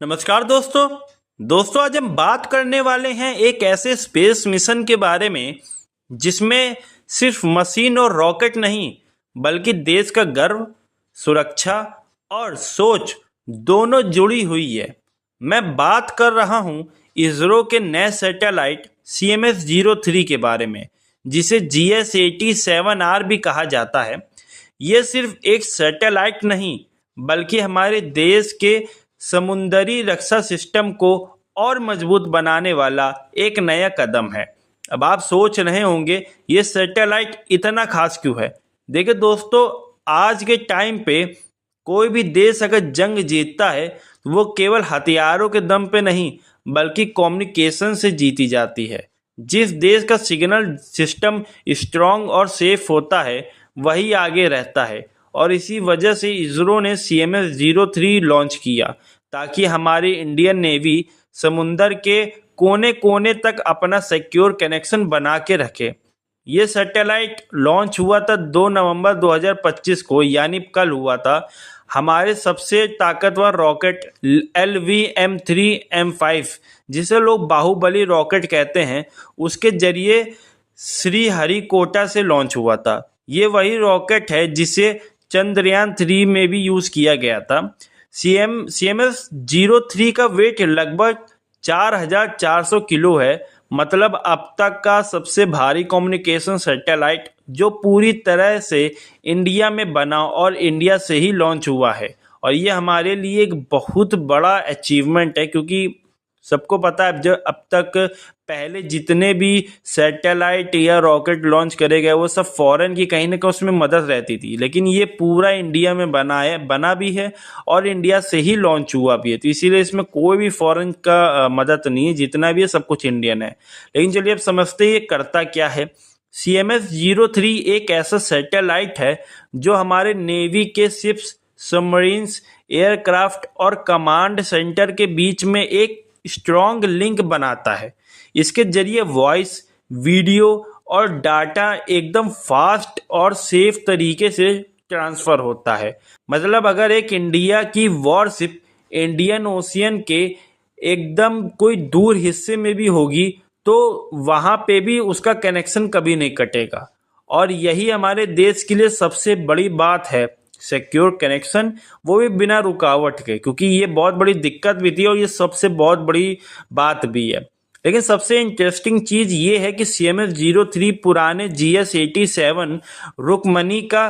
नमस्कार दोस्तों आज हम बात करने वाले हैं एक ऐसे स्पेस मिशन के बारे में जिसमें सिर्फ मशीन और रॉकेट नहीं बल्कि देश का गर्व, सुरक्षा और सोच दोनों जुड़ी हुई है। मैं बात कर रहा हूं इसरो के नए सैटेलाइट CMS-03 के बारे में, जिसे GS-87R भी कहा जाता है। ये सिर्फ एक सैटेलाइट नहीं बल्कि हमारे देश के समुद्री रक्षा सिस्टम को और मजबूत बनाने वाला एक नया कदम है। अब आप सोच रहे होंगे ये सैटेलाइट इतना खास क्यों है। देखिए दोस्तों, आज के टाइम पे कोई भी देश अगर जंग जीतता है तो वो केवल हथियारों के दम पे नहीं बल्कि कम्युनिकेशन से जीती जाती है। जिस देश का सिग्नल सिस्टम स्ट्रांग और सेफ होता है वही आगे रहता है, और इसी वजह से इसरो ने CMS-03 लॉन्च किया ताकि हमारी इंडियन नेवी समुंदर के कोने कोने तक अपना सिक्योर कनेक्शन बना के रखे। ये सैटेलाइट लॉन्च हुआ था 2 नवंबर 2025 को, यानी कल हुआ था। हमारे सबसे ताकतवर रॉकेट LVM-3M5, जिसे लोग बाहुबली रॉकेट कहते हैं, उसके जरिए श्रीहरिकोटा से लॉन्च हुआ था। ये वही रॉकेट है जिसे चंद्रयान 3 में भी यूज किया गया था। CMS-03 का वेट लगभग 4400 किलो है, मतलब अब तक का सबसे भारी कम्युनिकेशन सैटेलाइट जो पूरी तरह से इंडिया में बना और इंडिया से ही लॉन्च हुआ है। और ये हमारे लिए एक बहुत बड़ा अचीवमेंट है, क्योंकि सबको पता है जब अब तक पहले जितने भी सैटेलाइट या रॉकेट लॉन्च करे गए वो सब फॉरेन की कहीं ना कहीं उसमें मदद रहती थी, लेकिन ये पूरा इंडिया में बना भी है और इंडिया से ही लॉन्च हुआ भी है। तो इसीलिए इसमें कोई भी फॉरेन का मदद नहीं है, जितना भी है सब कुछ इंडियन है। लेकिन चलिए अब समझते हैं ये करता क्या है। CMS-03 एक ऐसा सैटेलाइट है जो हमारे नेवी के शिप्स, सबमरीन्स, एयरक्राफ्ट और कमांड सेंटर के बीच में एक स्ट्रॉन्ग लिंक बनाता है। इसके जरिए वॉइस, वीडियो और डाटा एकदम फास्ट और सेफ तरीके से ट्रांसफर होता है। मतलब अगर एक इंडिया की वॉरशिप इंडियन ओशियन के एकदम कोई दूर हिस्से में भी होगी तो वहां पे भी उसका कनेक्शन कभी नहीं कटेगा। और यही हमारे देश के लिए सबसे बड़ी बात है, सिक्योर कनेक्शन, वो भी बिना रुकावट के, क्योंकि ये बहुत बड़ी दिक्कत भी थी और ये सबसे बहुत बड़ी बात भी है। लेकिन सबसे इंटरेस्टिंग चीज ये है कि CMS-03 पुराने GS-87 रुकमनी का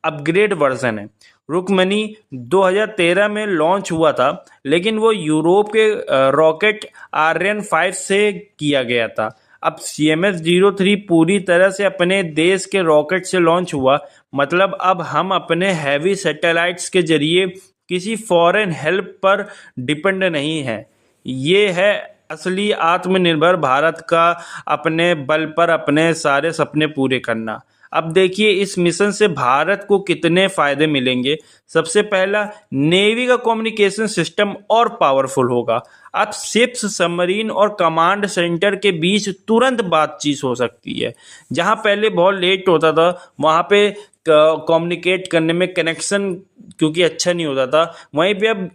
अपग्रेड वर्जन है। रुकमनी 2013 में लॉन्च हुआ था, लेकिन वो यूरोप के रॉकेट आर्यन 5 से किया गया था। अब CMS-03 पूरी तरह से अपने देश के रॉकेट से लॉन्च हुआ, मतलब अब हम अपने हैवी सैटेलाइट्स के जरिए किसी फॉरेन हेल्प पर डिपेंड नहीं है। ये है असली आत्मनिर्भर भारत का अपने बल पर अपने सारे सपने पूरे करना। अब देखिए इस मिशन से भारत को कितने फायदे मिलेंगे। सबसे पहला, नेवी का कम्युनिकेशन सिस्टम और पावरफुल होगा। अब शिप्स, सबमरीन और कमांड सेंटर के बीच तुरंत बातचीत हो सकती है। जहां पहले बहुत लेट होता था वहां पे कम्युनिकेट करने में कनेक्शन क्योंकि अच्छा नहीं होता था, वहीं पे अब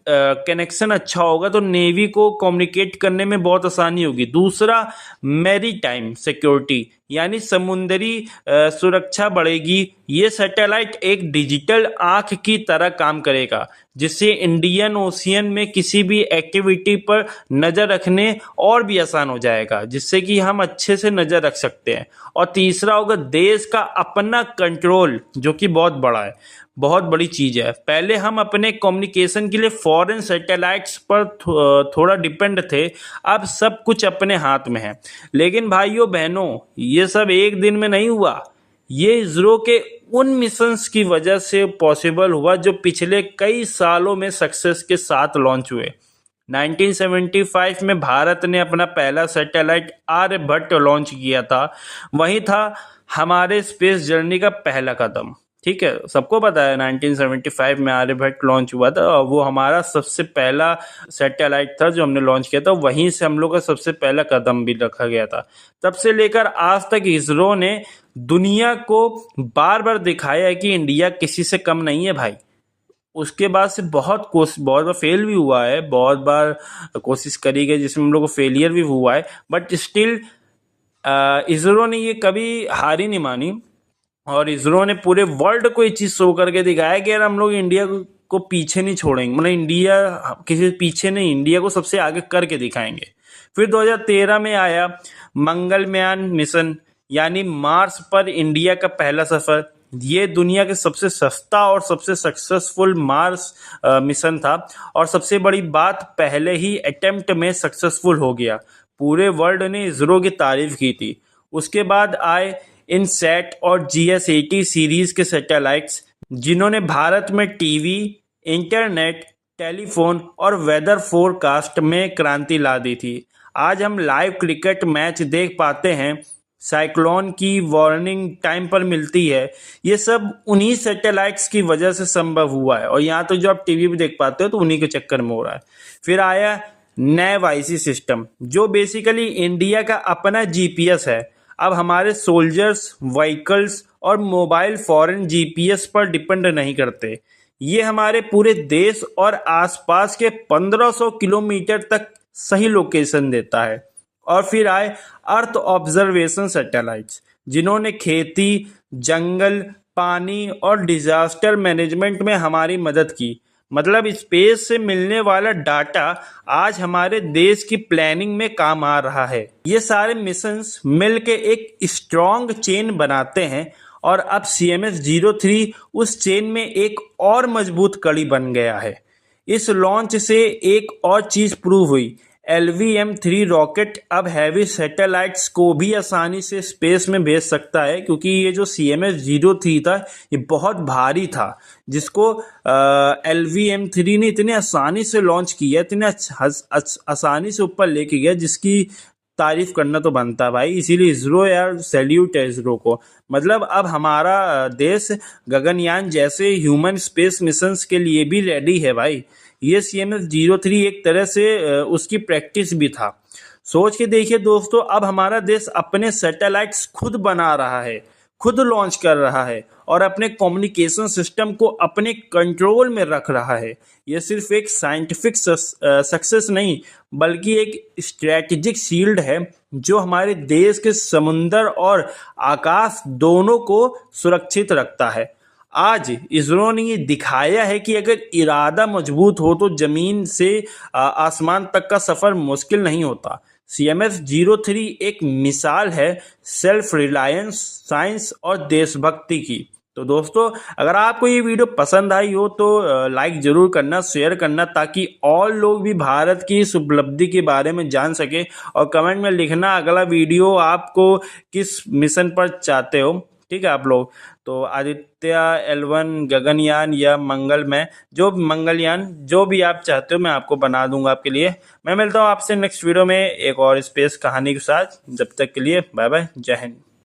कनेक्शन अच्छा होगा तो नेवी को कम्युनिकेट करने में बहुत आसानी होगी। दूसरा, मैरीटाइम सिक्योरिटी यानी समुद्री सुरक्षा बढ़ेगी। ये सैटेलाइट एक डिजिटल आंख की तरह काम करेगा, जिससे इंडियन ओशियन में किसी भी एक्टिविटी पर नज़र रखने और भी आसान हो जाएगा, जिससे कि हम अच्छे से नज़र रख सकते हैं। और तीसरा होगा देश का अपना कंट्रोल, जो कि बहुत बड़ा है, बहुत बड़ी चीज़ है। पहले हम अपने कम्युनिकेशन के लिए फॉरेन सैटेलाइट्स पर थोड़ा डिपेंड थे, अब सब कुछ अपने हाथ में है। लेकिन भाइयों बहनों, ये सब एक दिन में नहीं हुआ। ये इसरो के उन मिशंस की वजह से पॉसिबल हुआ जो पिछले कई सालों में सक्सेस के साथ लॉन्च हुए। 1975 में भारत ने अपना पहला सैटेलाइट आर्यभट्ट लॉन्च किया था। वही था हमारे स्पेस जर्नी का पहला कदम। ठीक है, सबको पता है 1975 में आर्यभट्ट लॉन्च हुआ था और वो हमारा सबसे पहला सैटेलाइट था जो हमने लॉन्च किया था। वहीं से हम लोग का सबसे पहला कदम भी रखा गया था। तब से लेकर आज तक इसरो ने दुनिया को बार बार दिखाया है कि इंडिया किसी से कम नहीं है भाई। उसके बाद से बहुत बार फेल भी हुआ है, बहुत बार कोशिश करी गई जिसमें हम लोग को फेलियर भी हुआ है, बट स्टिल इसरो ने ये कभी हार ही नहीं मानी और इसरो ने पूरे वर्ल्ड को ये चीज़ शो करके दिखाया कि यार हम लोग इंडिया को पीछे नहीं छोड़ेंगे, मतलब इंडिया किसी से पीछे नहीं, इंडिया को सबसे आगे करके दिखाएंगे। फिर 2013 में आया मंगलयान मिशन, यानी मार्स पर इंडिया का पहला सफर। ये दुनिया के सबसे सस्ता और सबसे सक्सेसफुल मार्स मिशन था और सबसे बड़ी बात, पहले ही अटेम्प्ट में सक्सेसफुल हो गया। पूरे वर्ल्ड ने इसरो की तारीफ की थी। उसके बाद आए इनसैट और GS80 सीरीज के सैटेलाइट्स, जिन्होंने भारत में टीवी, इंटरनेट, टेलीफोन और वेदर फोरकास्ट में क्रांति ला दी थी। आज हम लाइव क्रिकेट मैच देख पाते हैं, साइक्लोन की वार्निंग टाइम पर मिलती है। ये सब उन्हीं सैटेलाइट्स की वजह से संभव हुआ है और यहाँ तो जो आप टीवी भी देख पाते हो तो उन्हीं के चक्कर में हो रहा है। फिर आया नैव IC सिस्टम, जो बेसिकली इंडिया का अपना GPS है। अब हमारे सोल्जर्स, व्हीकल्स और मोबाइल फॉरेन GPS पर डिपेंड नहीं करते। ये हमारे पूरे देश और आसपास के 1500 किलोमीटर तक सही लोकेशन देता है। और फिर आए अर्थ ऑब्जर्वेशन सैटेलाइट्स, जिन्होंने खेती, जंगल, पानी और डिजास्टर मैनेजमेंट में हमारी मदद की। मतलब स्पेस से मिलने वाला डाटा आज हमारे देश की प्लानिंग में काम आ रहा है। ये सारे मिशंस मिलके एक स्ट्रॉन्ग चेन बनाते हैं और अब CMS-03 उस चेन में एक और मजबूत कड़ी बन गया है। इस लॉन्च से एक और चीज प्रूव हुई, LVM-3 रॉकेट अब हैवी सैटेलाइट्स को भी आसानी से स्पेस में भेज सकता है, क्योंकि ये जो CMS-03 था ये बहुत भारी था, जिसको LVM-3 ने इतने आसानी से लॉन्च किया, इतने आसानी से ऊपर लेके गया, जिसकी तारीफ करना तो बनता है भाई। इसीलिए इसरो, यार सैल्यूट है इसरो को। मतलब अब हमारा देश गगनयान जैसे ह्यूमन स्पेस मिशंस के लिए भी रेडी है भाई। ये CMS-03 एक तरह से उसकी प्रैक्टिस भी था। सोच के देखिए दोस्तों, अब हमारा देश अपने सैटेलाइट्स खुद बना रहा है, खुद लॉन्च कर रहा है और अपने कम्युनिकेशन सिस्टम को अपने कंट्रोल में रख रहा है। यह सिर्फ एक साइंटिफिक सक्सेस नहीं, बल्कि एक स्ट्रैटेजिक शील्ड है जो हमारे देश के समुंदर और आकाश दोनों को सुरक्षित रखता है। आज इसरो ने ये दिखाया है कि अगर इरादा मजबूत हो तो जमीन से आसमान तक का सफर मुश्किल नहीं होता। CMS-03 एक मिसाल है सेल्फ रिलायंस, साइंस और देशभक्ति की। तो दोस्तों, अगर आपको ये वीडियो पसंद आई हो तो लाइक जरूर करना, शेयर करना, ताकि और लोग भी भारत की इस उपलब्धि के बारे में जान सके। और कमेंट में लिखना अगला वीडियो आपको किस मिशन पर चाहते हो, ठीक है आप लोग। तो आदित्य L1 गगनयान या मंगलयान जो भी आप चाहते हो मैं आपको बना दूंगा आपके लिए। मैं मिलता हूँ आपसे नेक्स्ट वीडियो में एक और स्पेस कहानी के साथ। जब तक के लिए बाय बाय, जय हिंद।